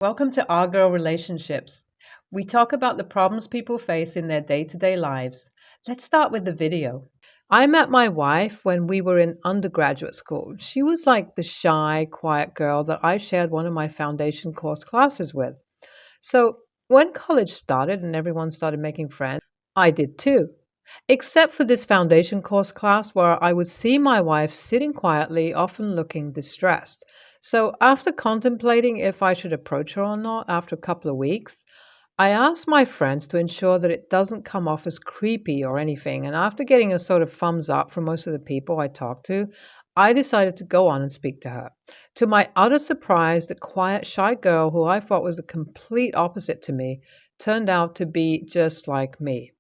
Welcome to Our Girl Relationships. We talk about the problems people face in their day to day lives. Let's start with the video. I met my wife when we were in undergraduate school. She was like the shy, quiet girl that I shared one of my foundation course classes with. So when college started and everyone started making friends, I did too. Except for this foundation course class where I would see my wife sitting quietly, often looking distressed. So, after contemplating if I should approach her or not after a couple of weeks, I asked my friends to ensure that it doesn't come off as creepy or anything. And after getting a sort of thumbs up from most of the people I talked to, I decided to go on and speak to her. To my utter surprise, the quiet, shy girl who I thought was the complete opposite to me turned out to be just like me.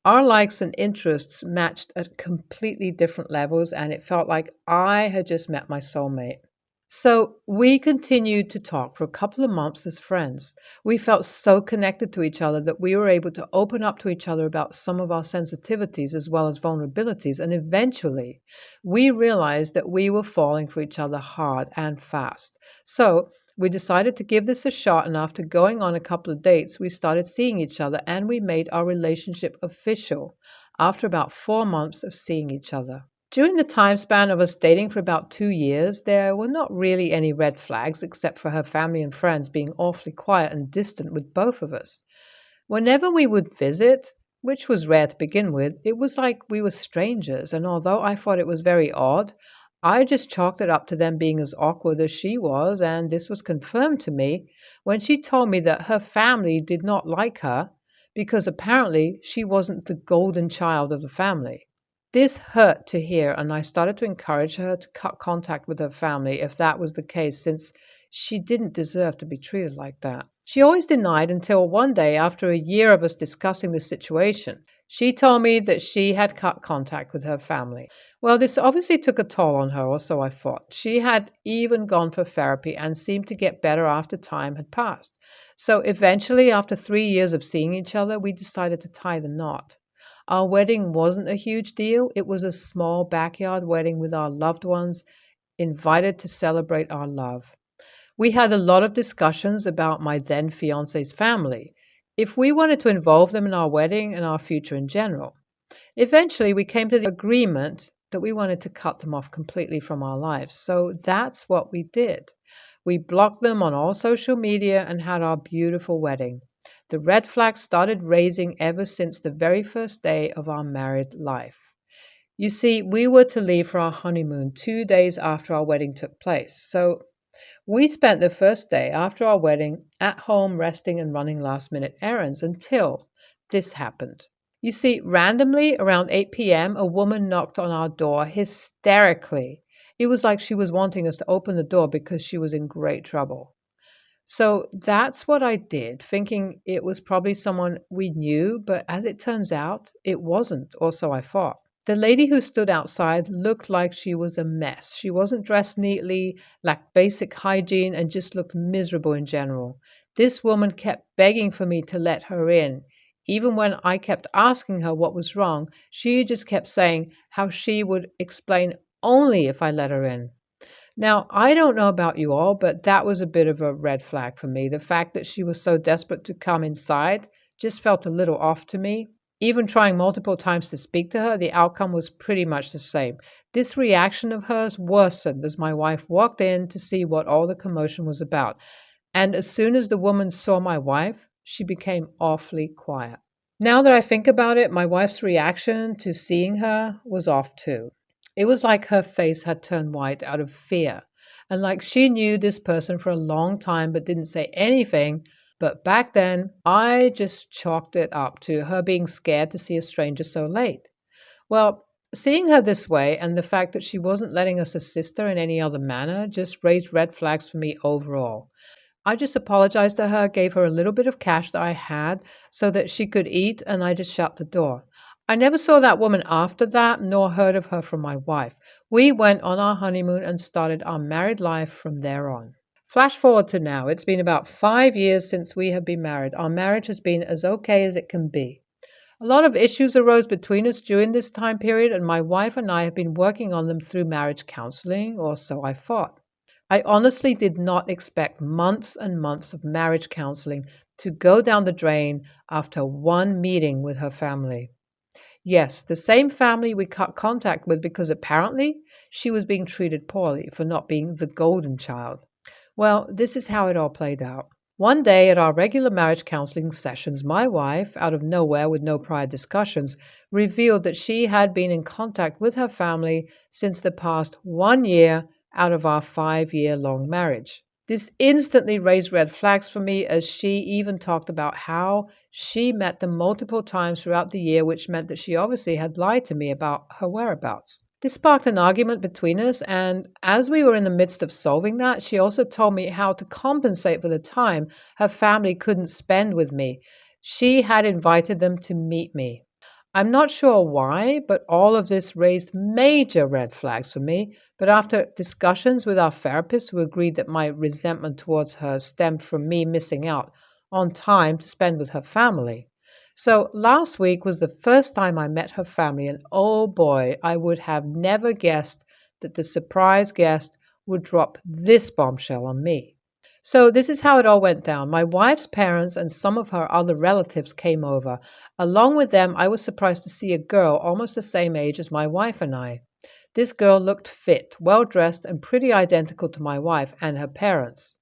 Our likes and interests matched at completely different levels, and it felt like I had just met my soulmate. So we continued to talk for a couple of months as friends. We felt so connected to each other that we were able to open up to each other about some of our sensitivities as well as vulnerabilities. And eventually, we realized that we were falling for each other hard and fast. So we decided to give this a shot. And after going on a couple of dates, we started seeing each other and we made our relationship official after about 4 months of seeing each other. During the time span of us dating for about 2 years, there were not really any red flags except for her family and friends being awfully quiet and distant with both of us. Whenever we would visit, which was rare to begin with, it was like we were strangers, and although I thought it was very odd, I just chalked it up to them being as awkward as she was, and this was confirmed to me when she told me that her family did not like her because apparently she wasn't the golden child of the family. This hurt to hear, and I started to encourage her to cut contact with her family if that was the case, since she didn't deserve to be treated like that. She always denied until one day, after a year of us discussing the situation, she told me that she had cut contact with her family. Well, this obviously took a toll on her, or so I thought. She had even gone for therapy and seemed to get better after time had passed. So eventually, after 3 years of seeing each other, we decided to tie the knot. Our wedding wasn't a huge deal. It was a small backyard wedding with our loved ones invited to celebrate our love. We had a lot of discussions about my then fiance's family, if we wanted to involve them in our wedding and our future in general. Eventually, we came to the agreement that we wanted to cut them off completely from our lives. So that's what we did. We blocked them on all social media and had our beautiful wedding. The red flags started raising ever since the very first day of our married life. You see, we were to leave for our honeymoon 2 days after our wedding took place. So we spent the first day after our wedding at home resting and running last minute errands until this happened. You see, randomly around 8 p.m., a woman knocked on our door hysterically. It was like she was wanting us to open the door because she was in great trouble. So that's what I did, thinking it was probably someone we knew, but as it turns out, it wasn't, or so I thought. The lady who stood outside looked like she was a mess. She wasn't dressed neatly, lacked basic hygiene, and just looked miserable in general. This woman kept begging for me to let her in. Even when I kept asking her what was wrong, she just kept saying how she would explain only if I let her in. Now, I don't know about you all, but that was a bit of a red flag for me. The fact that she was so desperate to come inside just felt a little off to me. Even trying multiple times to speak to her, the outcome was pretty much the same. This reaction of hers worsened as my wife walked in to see what all the commotion was about. And as soon as the woman saw my wife, she became awfully quiet. Now that I think about it, my wife's reaction to seeing her was off too. It was like her face had turned white out of fear, and like she knew this person for a long time but didn't say anything. But back then, I just chalked it up to her being scared to see a stranger so late. Well, seeing her this way and the fact that she wasn't letting us assist her in any other manner just raised red flags for me overall. I just apologized to her, gave her a little bit of cash that I had so that she could eat, and I just shut the door. I never saw that woman after that, nor heard of her from my wife. We went on our honeymoon and started our married life from there on. Flash forward to now. It's been about 5 years since we have been married. Our marriage has been as okay as it can be. A lot of issues arose between us during this time period, and my wife and I have been working on them through marriage counseling, or so I thought. I honestly did not expect months and months of marriage counseling to go down the drain after one meeting with her family. Yes, the same family we cut contact with because apparently she was being treated poorly for not being the golden child. Well, this is how it all played out. One day at our regular marriage counseling sessions, my wife, out of nowhere with no prior discussions, revealed that she had been in contact with her family since the past 1 year out of our 5 year long marriage. This instantly raised red flags for me as she even talked about how she met them multiple times throughout the year, which meant that she obviously had lied to me about her whereabouts. This sparked an argument between us, and as we were in the midst of solving that, she also told me how to compensate for the time her family couldn't spend with me. She had invited them to meet me. I'm not sure why, but all of this raised major red flags for me. But after discussions with our therapist, who agreed that my resentment towards her stemmed from me missing out on time to spend with her family. So last week was the first time I met her family, and oh boy, I would have never guessed that the surprise guest would drop this bombshell on me. So this is how it all went down. My wife's parents and some of her other relatives came over. Along with them, I was surprised to see a girl almost the same age as my wife and I. This girl looked fit, well dressed, and pretty identical to my wife and her parents.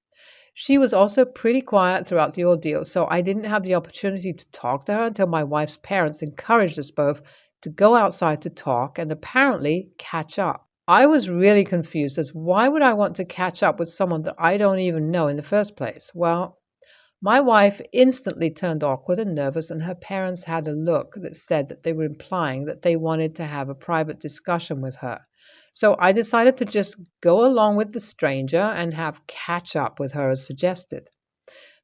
She was also pretty quiet throughout the ordeal, so I didn't have the opportunity to talk to her until my wife's parents encouraged us both to go outside to talk and apparently catch up. I was really confused as why would I want to catch up with someone that I don't even know in the first place? Well, my wife instantly turned awkward and nervous, and her parents had a look that said that they were implying that they wanted to have a private discussion with her. So I decided to just go along with the stranger and have catch up with her as suggested.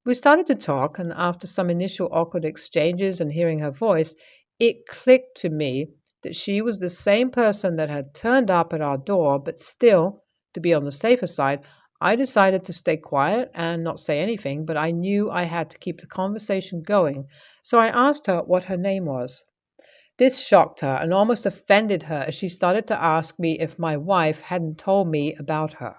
We started to talk, and after some initial awkward exchanges and hearing her voice, it clicked to me that she was the same person that had turned up at our door, but still, to be on the safer side, I decided to stay quiet and not say anything, but I knew I had to keep the conversation going, so I asked her what her name was. This shocked her and almost offended her as she started to ask me if my wife hadn't told me about her.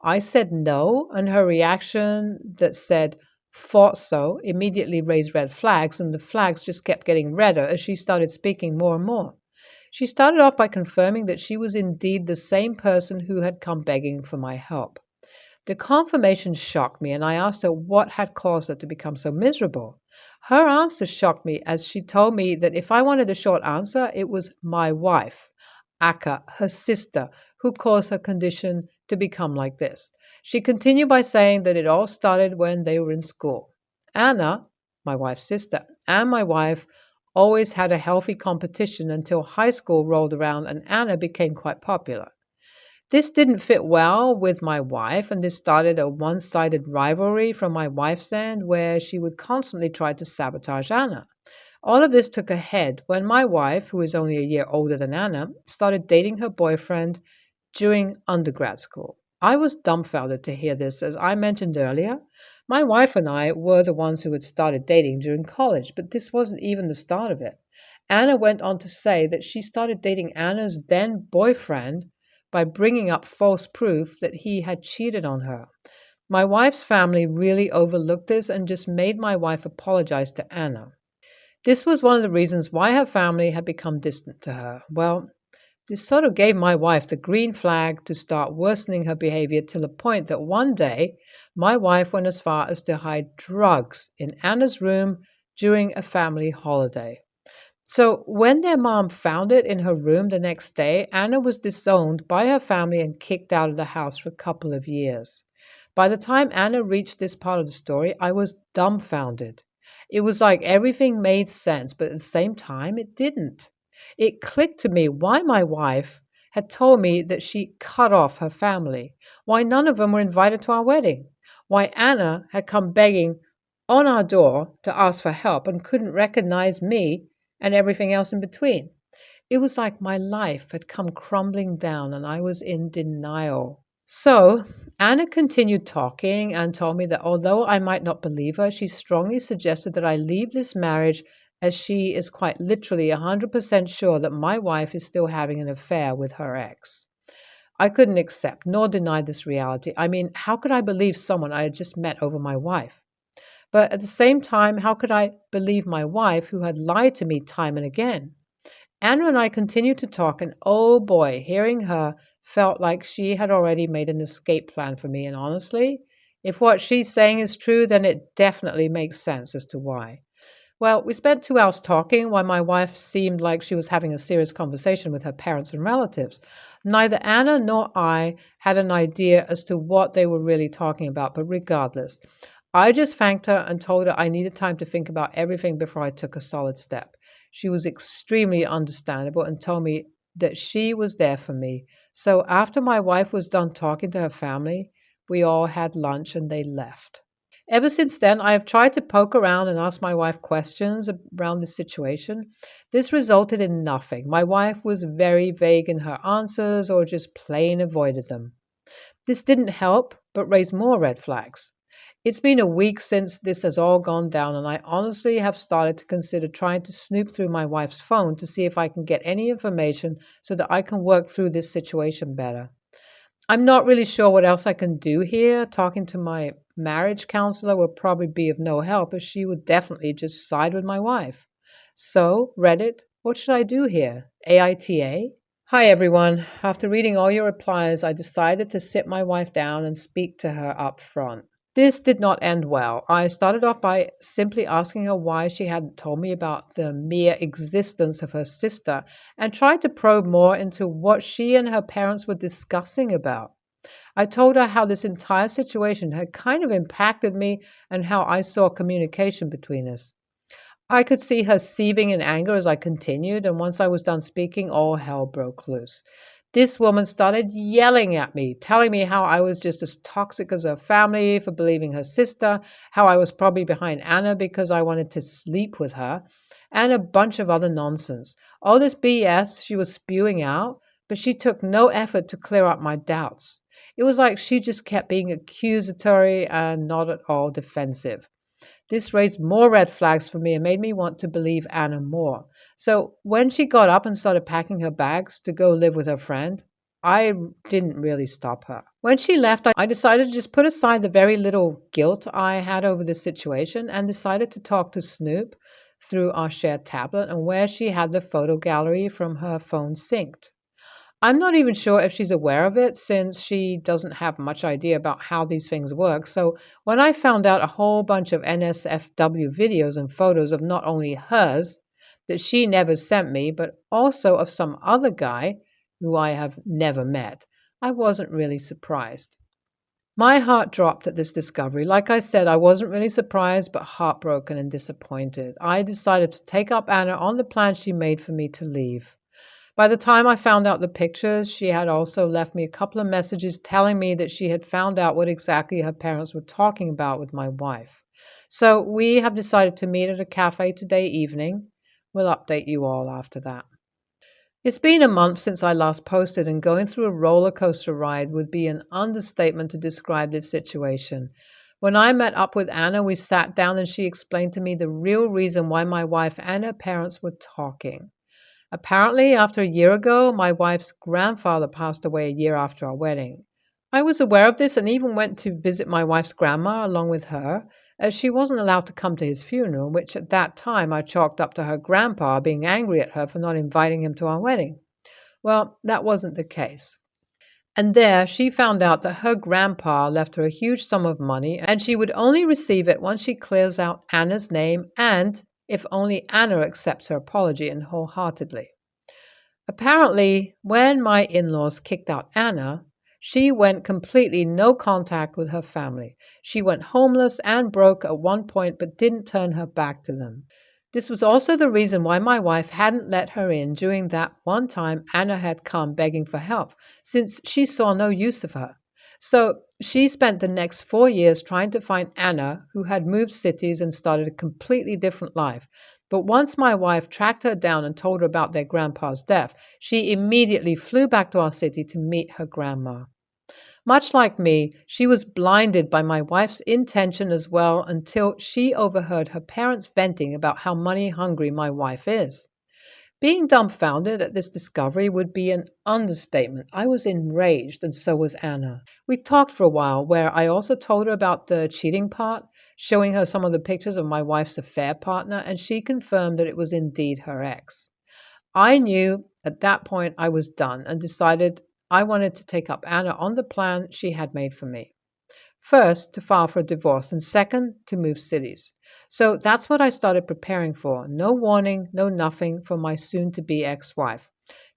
I said no, and her reaction that said, thought so, immediately raised red flags, and the flags just kept getting redder as she started speaking more and more. She started off by confirming that she was indeed the same person who had come begging for my help. The confirmation shocked me, and I asked her what had caused her to become so miserable. Her answer shocked me as she told me that if I wanted a short answer, it was my wife, Aka, her sister, who caused her condition to become like this. She continued by saying that it all started when they were in school. Anna, my wife's sister, and my wife always had a healthy competition until high school rolled around and Anna became quite popular. This didn't fit well with my wife, and this started a one-sided rivalry from my wife's end where she would constantly try to sabotage Anna. All of this took a head when my wife, who is only a year older than Anna, started dating her boyfriend during undergrad school. I was dumbfounded to hear this. As I mentioned earlier, my wife and I were the ones who had started dating during college, but this wasn't even the start of it. Anna went on to say that she started dating Anna's then boyfriend by bringing up false proof that he had cheated on her. My wife's family really overlooked this and just made my wife apologize to Anna. This was one of the reasons why her family had become distant to her. Well, this sort of gave my wife the green flag to start worsening her behavior to the point that one day my wife went as far as to hide drugs in Anna's room during a family holiday. So when their mom found it in her room the next day, Anna was disowned by her family and kicked out of the house for a couple of years. By the time Anna reached this part of the story, I was dumbfounded. It was like everything made sense, but at the same time, it didn't. It clicked to me why my wife had told me that she cut off her family, why none of them were invited to our wedding, why Anna had come begging on our door to ask for help and couldn't recognize me and everything else in between. It was like my life had come crumbling down and I was in denial. So, Anna continued talking and told me that although I might not believe her, she strongly suggested that I leave this marriage as she is quite literally 100% sure that my wife is still having an affair with her ex. I couldn't accept nor deny this reality. I mean, how could I believe someone I had just met over my wife? But at the same time, how could I believe my wife who had lied to me time and again? Anna and I continued to talk, and oh boy, hearing her felt like she had already made an escape plan for me. And honestly, if what she's saying is true, then it definitely makes sense as to why. Well, we spent 2 hours talking while my wife seemed like she was having a serious conversation with her parents and relatives. Neither Anna nor I had an idea as to what they were really talking about, but regardless, I just thanked her and told her I needed time to think about everything before I took a solid step. She was extremely understandable and told me that she was there for me. So after my wife was done talking to her family, we all had lunch and they left. Ever since then, I have tried to poke around and ask my wife questions around the situation. This resulted in nothing. My wife was very vague in her answers or just plain avoided them. This didn't help, but raised more red flags. It's been a week since this has all gone down, and I honestly have started to consider trying to snoop through my wife's phone to see if I can get any information so that I can work through this situation better. I'm not really sure what else I can do here. Talking to my marriage counselor will probably be of no help, as she would definitely just side with my wife. So, Reddit, what should I do here? AITA? Hi everyone. After reading all your replies, I decided to sit my wife down and speak to her up front. This did not end well. I started off by simply asking her why she hadn't told me about the mere existence of her sister and tried to probe more into what she and her parents were discussing about. I told her how this entire situation had kind of impacted me and how I saw communication between us. I could see her seething in anger as I continued, and once I was done speaking, all hell broke loose. This woman started yelling at me, telling me how I was just as toxic as her family for believing her sister, how I was probably behind Anna because I wanted to sleep with her, and a bunch of other nonsense. All this BS she was spewing out, but she took no effort to clear up my doubts. It was like she just kept being accusatory and not at all defensive. This raised more red flags for me and made me want to believe Anna more. So when she got up and started packing her bags to go live with her friend, I didn't really stop her. When she left, I decided to just put aside the very little guilt I had over this situation and decided to talk to Snoop through our shared tablet and where she had the photo gallery from her phone synced. I'm not even sure if she's aware of it since she doesn't have much idea about how these things work. So when I found out a whole bunch of NSFW videos and photos of not only hers that she never sent me, but also of some other guy who I have never met, I wasn't really surprised. My heart dropped at this discovery. Like I said, I wasn't really surprised, but heartbroken and disappointed. I decided to take up Anna on the plan she made for me to leave. By the time I found out the pictures, she had also left me a couple of messages telling me that she had found out what exactly her parents were talking about with my wife. So we have decided to meet at a cafe today evening. We'll update you all after that. It's been a month since I last posted, and going through a roller coaster ride would be an understatement to describe this situation. When I met up with Anna, we sat down and she explained to me the real reason why my wife and her parents were talking. Apparently, after a year ago, my wife's grandfather passed away a year after our wedding. I was aware of this and even went to visit my wife's grandma along with her, as she wasn't allowed to come to his funeral, which at that time I chalked up to her grandpa being angry at her for not inviting him to our wedding. Well, that wasn't the case. And there she found out that her grandpa left her a huge sum of money and she would only receive it once she clears out Anna's name and if only Anna accepts her apology and wholeheartedly. Apparently, when my in-laws kicked out Anna, she went completely no contact with her family. She went homeless and broke at one point but didn't turn her back to them. This was also the reason why my wife hadn't let her in during that one time Anna had come begging for help, since she saw no use of her. So she spent the next 4 years trying to find Anna, who had moved cities and started a completely different life. But once my wife tracked her down and told her about their grandpa's death, she immediately flew back to our city to meet her grandma. Much like me, she was blinded by my wife's intention as well until she overheard her parents venting about how money hungry my wife is. Being dumbfounded at this discovery would be an understatement. I was enraged, and so was Anna. We talked for a while, where I also told her about the cheating part, showing her some of the pictures of my wife's affair partner, and she confirmed that it was indeed her ex. I knew at that point I was done and decided I wanted to take up Anna on the plan she had made for me. First, to file for a divorce, and second, to move cities. So that's what I started preparing for. No warning, no nothing for my soon to be ex wife.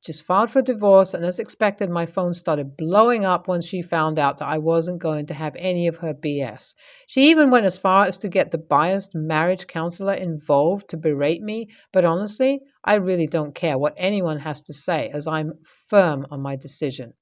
Just filed for divorce, and as expected, my phone started blowing up once she found out that I wasn't going to have any of her BS. She even went as far as to get the biased marriage counselor involved to berate me, but honestly, I really don't care what anyone has to say, as I'm firm on my decision.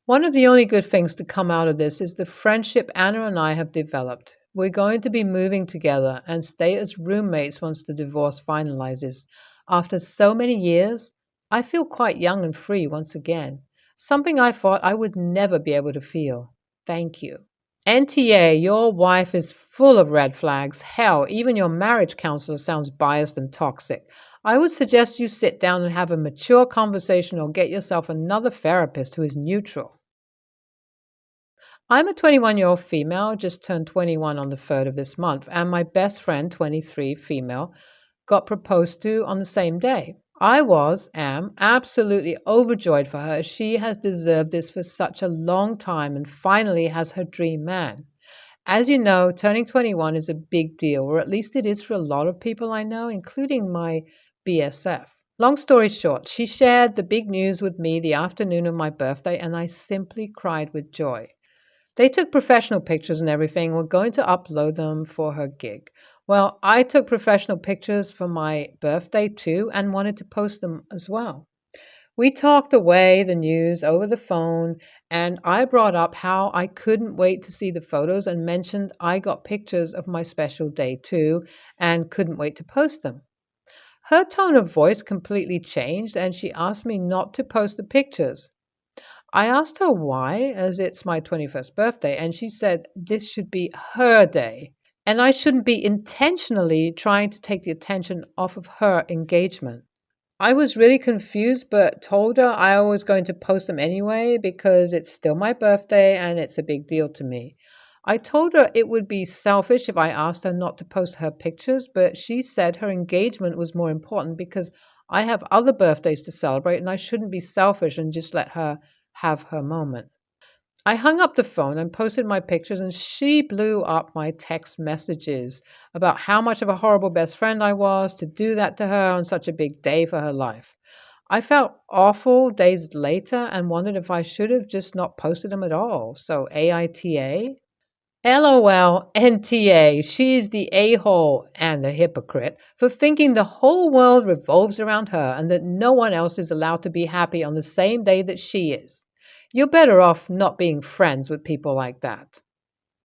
One of the only good things to come out of this is the friendship Anna and I have developed. We're going to be moving together and stay as roommates once the divorce finalizes. After so many years, I feel quite young and free once again, something I thought I would never be able to feel. Thank you. NTA, your wife is full of red flags. Hell, even your marriage counselor sounds biased and toxic. I would suggest you sit down and have a mature conversation or get yourself another therapist who is neutral. I'm a 21-year-old female, just turned 21 on the 3rd of this month, and my best friend, 23, female, got proposed to on the same day. Am absolutely overjoyed for her. She has deserved this for such a long time and finally has her dream man. As you know, turning 21 is a big deal, or at least it is for a lot of people I know, including my BSF. Long story short, she shared the big news with me the afternoon of my birthday, and I simply cried with joy. They took professional pictures and everything. We're going to upload them for her gig. Well, I took professional pictures for my birthday too and wanted to post them as well. We talked away the news over the phone, and I brought up how I couldn't wait to see the photos and mentioned I got pictures of my special day too and couldn't wait to post them. Her tone of voice completely changed, and she asked me not to post the pictures. I asked her why, as it's my 21st birthday, and she said this should be her day, and I shouldn't be intentionally trying to take the attention off of her engagement. I was really confused, but told her I was going to post them anyway because it's still my birthday and it's a big deal to me. I told her it would be selfish if I asked her not to post her pictures, but she said her engagement was more important because I have other birthdays to celebrate and I shouldn't be selfish and just let her have her moment. I hung up the phone and posted my pictures, and she blew up my text messages about how much of a horrible best friend I was to do that to her on such a big day for her life. I felt awful days later and wondered if I should have just not posted them at all. So AITA? LOL, NTA, she's the a-hole and the hypocrite for thinking the whole world revolves around her and that no one else is allowed to be happy on the same day that she is. You're better off not being friends with people like that.